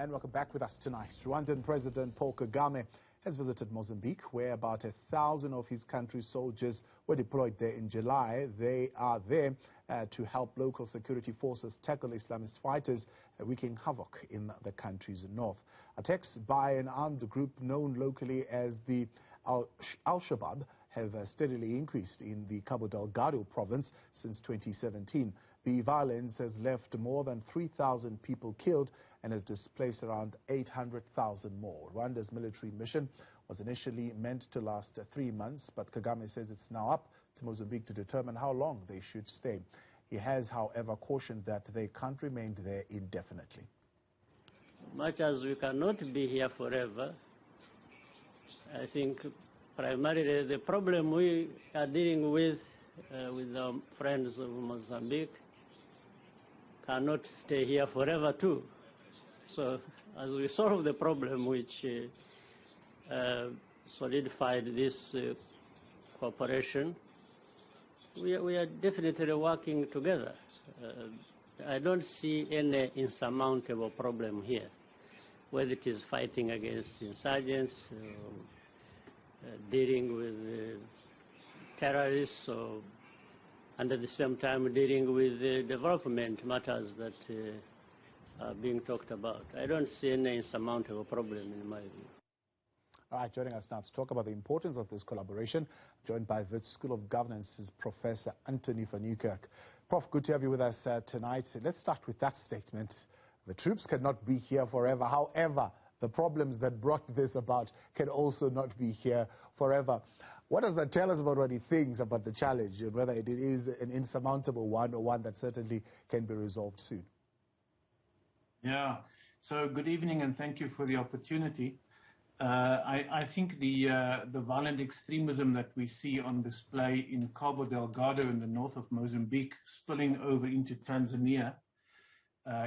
And welcome back with us tonight. Rwandan President Paul Kagame has visited Mozambique, where about 1,000 of his country's soldiers were deployed there in July. They are there to help local security forces tackle Islamist fighters wreaking havoc in the country's north. Attacks by an armed group known locally as the Al-Shabaab have steadily increased in the Cabo Delgado province since 2017. The violence has left more than 3,000 people killed and has displaced around 800,000 more. Rwanda's military mission was initially meant to last 3 months, but Kagame says it's now up to Mozambique to determine how long they should stay. He has, however, cautioned that they can't remain there indefinitely. As much as we cannot be here forever, I think primarily the problem we are dealing with our friends of Mozambique cannot stay here forever too. So as we solve the problem which solidified this cooperation, we are definitely working together. I don't see any insurmountable problem here, whether it is fighting against insurgents, dealing with terrorists, and at the same time dealing with development matters that are being talked about. I don't see any insurmountable problem in my view. All right, joining us now to talk about the importance of this collaboration, joined by Wits School of Governance, is Professor Anthoni Van Nieuwkerk. Prof, good to have you with us tonight. Let's start with that statement. The troops cannot be here forever. However, the problems that brought this about can also not be here forever. What does that tell us about what he thinks about the challenge, and whether it is an insurmountable one or one that certainly can be resolved soon? Yeah, so good evening and thank you for the opportunity. I think the violent extremism that we see on display in Cabo Delgado in the north of Mozambique, spilling over into Tanzania,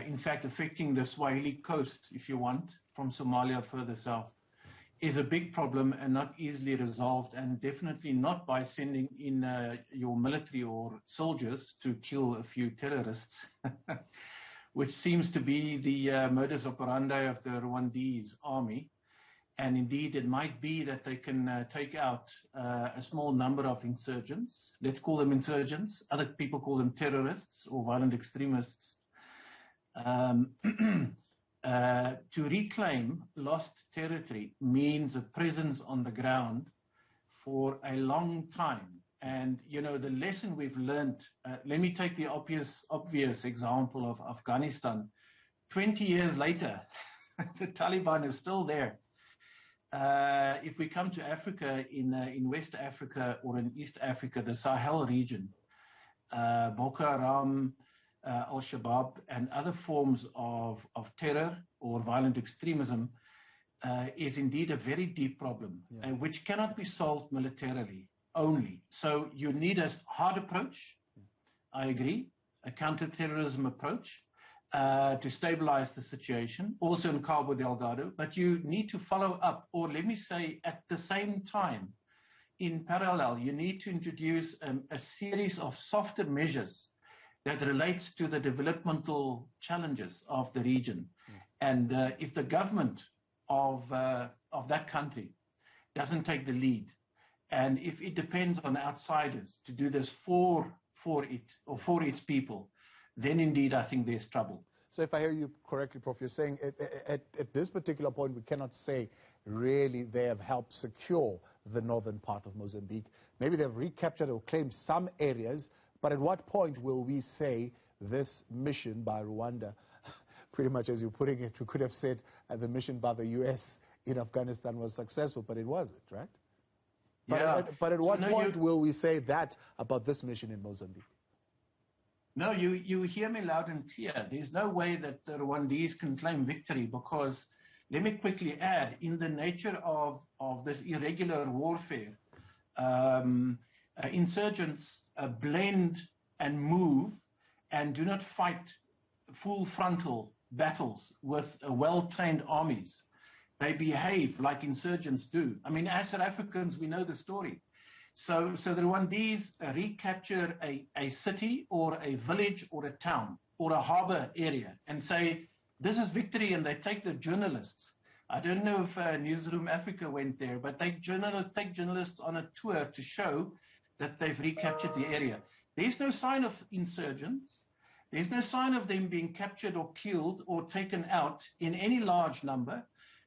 in fact affecting the Swahili coast, if you want, from Somalia further south, is a big problem and not easily resolved, and definitely not by sending in your military or soldiers to kill a few terrorists, which seems to be the modus operandi of the Rwandese army. And indeed, it might be that they can take out a small number of insurgents. Let's call them insurgents. Other people call them terrorists or violent extremists. To reclaim lost territory means a presence on the ground for a long time. And, you know, the lesson we've learned, let me take the obvious example of Afghanistan. 20 years later, the Taliban is still there. If we come to Africa, in West Africa or in East Africa, the Sahel region, Boko Haram, Al-Shabaab, and other forms of terror or violent extremism is indeed a very deep problem, which cannot be solved militarily only. So you need a hard approach, I agree, a counter-terrorism approach to stabilize the situation, also in Cabo Delgado, but you need to follow up, or let me say at the same time, in parallel, you need to introduce a series of softer measures that relates to the developmental challenges of the region. And if the government of that country doesn't take the lead, and if it depends on outsiders to do this for it or for its people, then indeed I think there's trouble. So if I hear you correctly, Prof, you're saying at this particular point we cannot say really they have helped secure the northern part of Mozambique. Maybe they've recaptured or claimed some areas, but at what point will we say this mission by Rwanda, pretty much as you're putting it, we could have said the mission by the U.S. in Afghanistan was successful, but it wasn't, right? But at what point will we say that about this mission in Mozambique? No, you hear me loud and clear. There's no way that the Rwandese can claim victory because, let me quickly add, in the nature of this irregular warfare, insurgents blend and move and do not fight full frontal battles with well-trained armies. They behave like insurgents do. I mean, as South Africans, we know the story. So the Rwandese recapture a city or a village or a town or a harbor area and say, This is victory, and they take the journalists. I don't know if Newzroom Afrika went there, but they take journalists on a tour to show that they've recaptured the area. There's no sign of insurgents. There's no sign of them being captured or killed or taken out in any large number.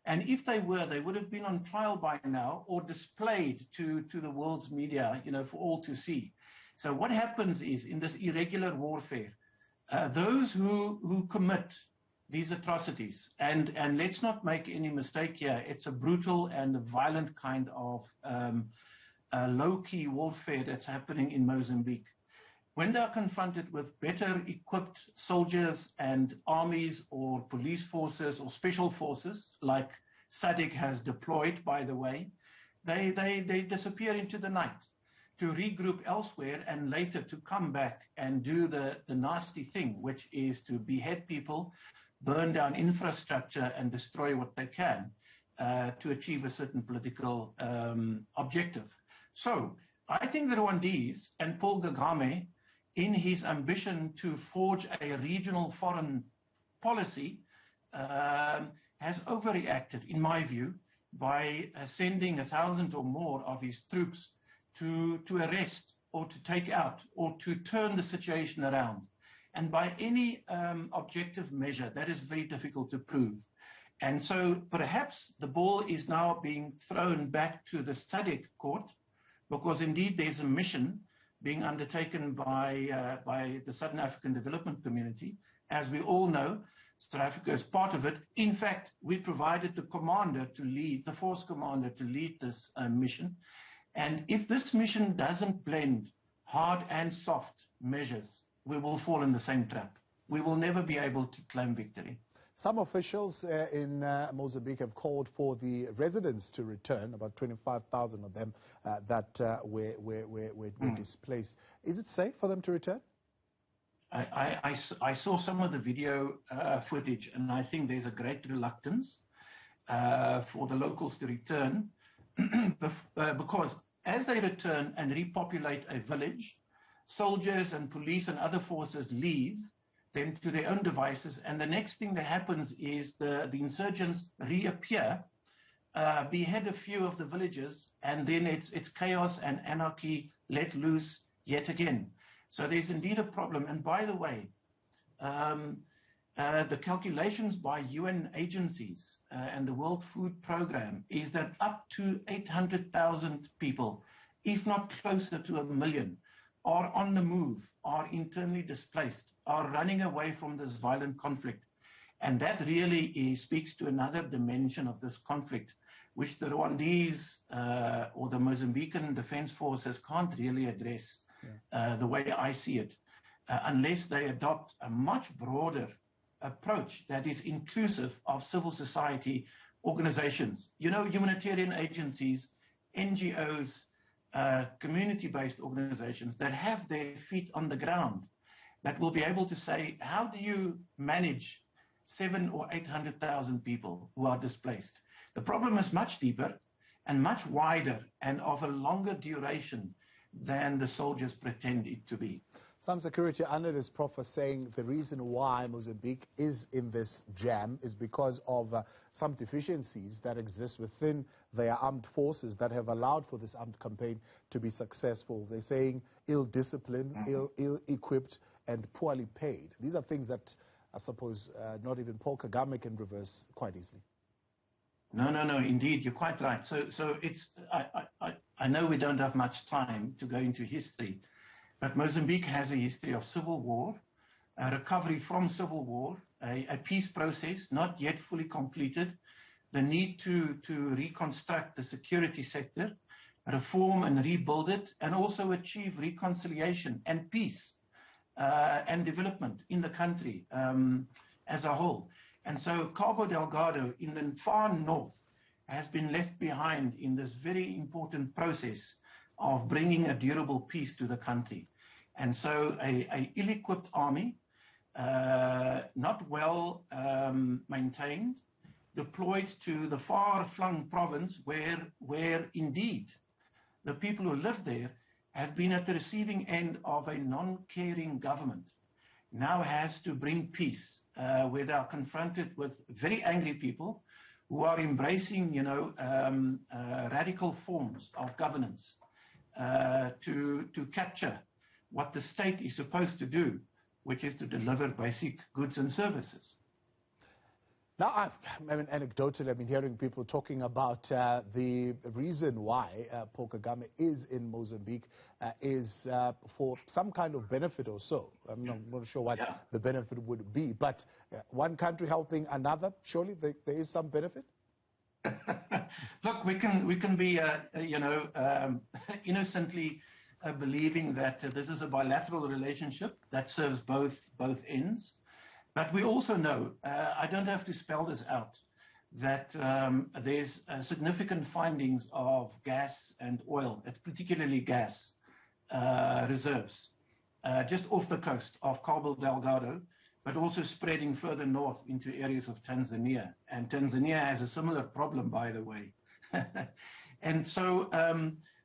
And if they were, they would have been on trial by now or displayed to the world's media, for all to see. So what happens is, in this irregular warfare, those who commit these atrocities, and let's not make any mistake here, it's a brutal and a violent kind of low-key warfare that's happening in Mozambique. When they are confronted with better equipped soldiers and armies or police forces or special forces, like SADC has deployed, by the way, they disappear into the night to regroup elsewhere and later to come back and do the nasty thing, which is to behead people, burn down infrastructure, and destroy what they can to achieve a certain political objective. So I think the Rwandese and Paul Kagame, in his ambition to forge a regional foreign policy, has overreacted, in my view, by sending 1,000 or more of his troops to arrest or to take out or to turn the situation around. And by any objective measure, that is very difficult to prove. And so perhaps the ball is now being thrown back to the SADC court, because indeed there's a mission being undertaken by the Southern African Development Community. As we all know, South Africa is part of it. In fact, we provided the commander to lead, the force commander to lead this mission. And if this mission doesn't blend hard and soft measures, we will fall in the same trap. We will never be able to claim victory. Some officials in Mozambique have called for the residents to return, about 25,000 of them that were displaced. Is it safe for them to return? I saw some of the video footage, and I think there's a great reluctance for the locals to return because as they return and repopulate a village, soldiers and police and other forces leave them to their own devices, and the next thing that happens is the insurgents reappear, behead a few of the villagers, and then it's chaos and anarchy let loose yet again. So there's indeed a problem. And by the way, the calculations by UN agencies and the World Food Programme is that up to 800,000 people, if not closer to 1 million, are on the move, are internally displaced, are running away from this violent conflict. And that really speaks to another dimension of this conflict, which the Rwandese or the Mozambican Defense Forces can't really address the way I see it, unless they adopt a much broader approach that is inclusive of civil society organizations, humanitarian agencies, NGOs, community-based organizations that have their feet on the ground, that will be able to say, how do you manage 700,000 or 800,000 people who are displaced? The problem is much deeper and much wider and of a longer duration than the soldiers pretend it to be. Some security analysts, Prof, are saying the reason why Mozambique is in this jam is because of some deficiencies that exist within their armed forces that have allowed for this armed campaign to be successful. They're saying ill-disciplined, ill-equipped, and poorly paid. These are things that I suppose not even Paul Kagame can reverse quite easily. No, indeed, you're quite right. So it's, I know we don't have much time to go into history, but Mozambique has a history of civil war, a recovery from civil war, a peace process not yet fully completed, the need to reconstruct the security sector, reform and rebuild it, and also achieve reconciliation and peace and development in the country as a whole. And so Cabo Delgado in the far north has been left behind in this very important process of bringing a durable peace to the country. And so a ill-equipped army, not well maintained, deployed to the far-flung province where indeed the people who live there have been at the receiving end of a non-caring government now has to bring peace, where they are confronted with very angry people who are embracing, radical forms of governance to capture what the state is supposed to do, which is to deliver basic goods and services. Now, anecdotally, I've been hearing people talking about the reason why Paul Kagame is in Mozambique is for some kind of benefit or so. I'm not sure what the benefit would be, but one country helping another, surely there is some benefit? Look, we can be, innocently believing that this is a bilateral relationship that serves both ends. But we also know, I don't have to spell this out, that there's significant findings of gas and oil, particularly gas reserves, just off the coast of Cabo Delgado, but also spreading further north into areas of Tanzania. And Tanzania has a similar problem, by the way. And so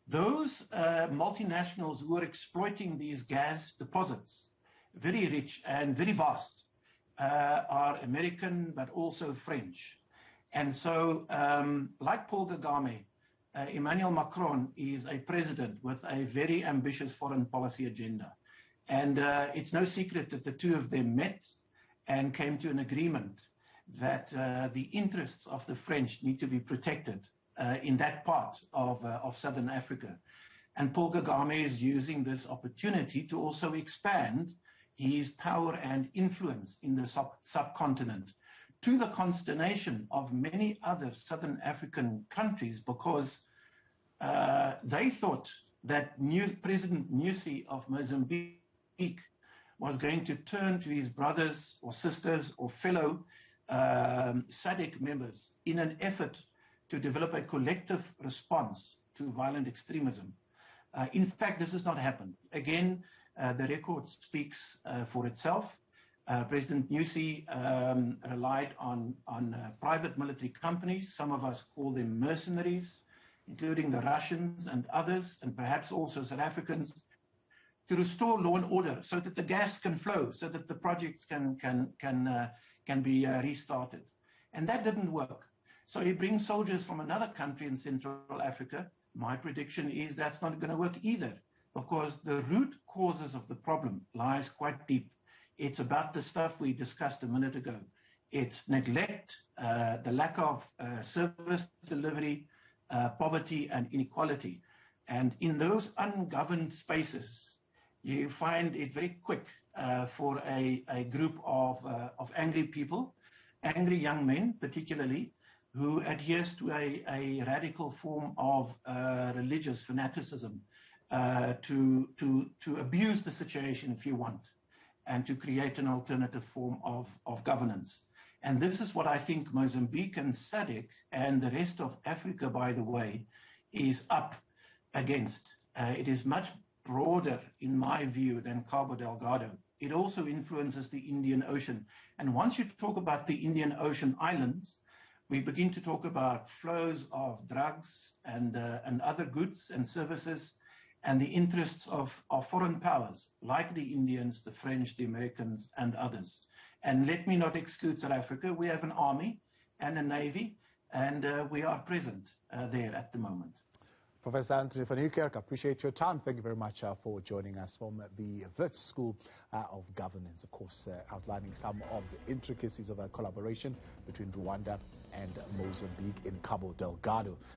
those multinationals who are exploiting these gas deposits, very rich and very vast, are American, but also French. And so, like Paul Kagame, Emmanuel Macron is a president with a very ambitious foreign policy agenda. And it's no secret that the two of them met and came to an agreement that the interests of the French need to be protected in that part of Southern Africa. And Paul Kagame is using this opportunity to also expand his power and influence in the subcontinent, to the consternation of many other Southern African countries, because they thought that President Nyusi of Mozambique was going to turn to his brothers or sisters or fellow SADC members in an effort to develop a collective response to violent extremism. In fact, this has not happened. Again, the record speaks for itself. President Nyusi relied on private military companies. Some of us call them mercenaries, including the Russians and others, and perhaps also South Africans, to restore law and order so that the gas can flow, so that the projects can be restarted. And that didn't work. So he brings soldiers from another country in Central Africa. My prediction is that's not going to work either, because the root causes of the problem lies quite deep. It's about the stuff we discussed a minute ago. It's neglect, the lack of service delivery, poverty and inequality. And in those ungoverned spaces, you find it very quick for a group of angry people, angry young men particularly, who adheres to a radical form of religious fanaticism, to abuse the situation, if you want, and to create an alternative form of governance. And this is what I think Mozambique and SADC and the rest of Africa, by the way, is up against. It is much broader, in my view, than Cabo Delgado. It also influences the Indian Ocean. And once you talk about the Indian Ocean islands, we begin to talk about flows of drugs and other goods and services, and the interests of foreign powers, like the Indians, the French, the Americans, and others. And let me not exclude South Africa. We have an army and a navy, and we are present there at the moment. Professor Anthoni Van Nieuwkerk, I appreciate your time. Thank you very much for joining us from the Wits School of Governance, of course, outlining some of the intricacies of that collaboration between Rwanda and Mozambique in Cabo Delgado.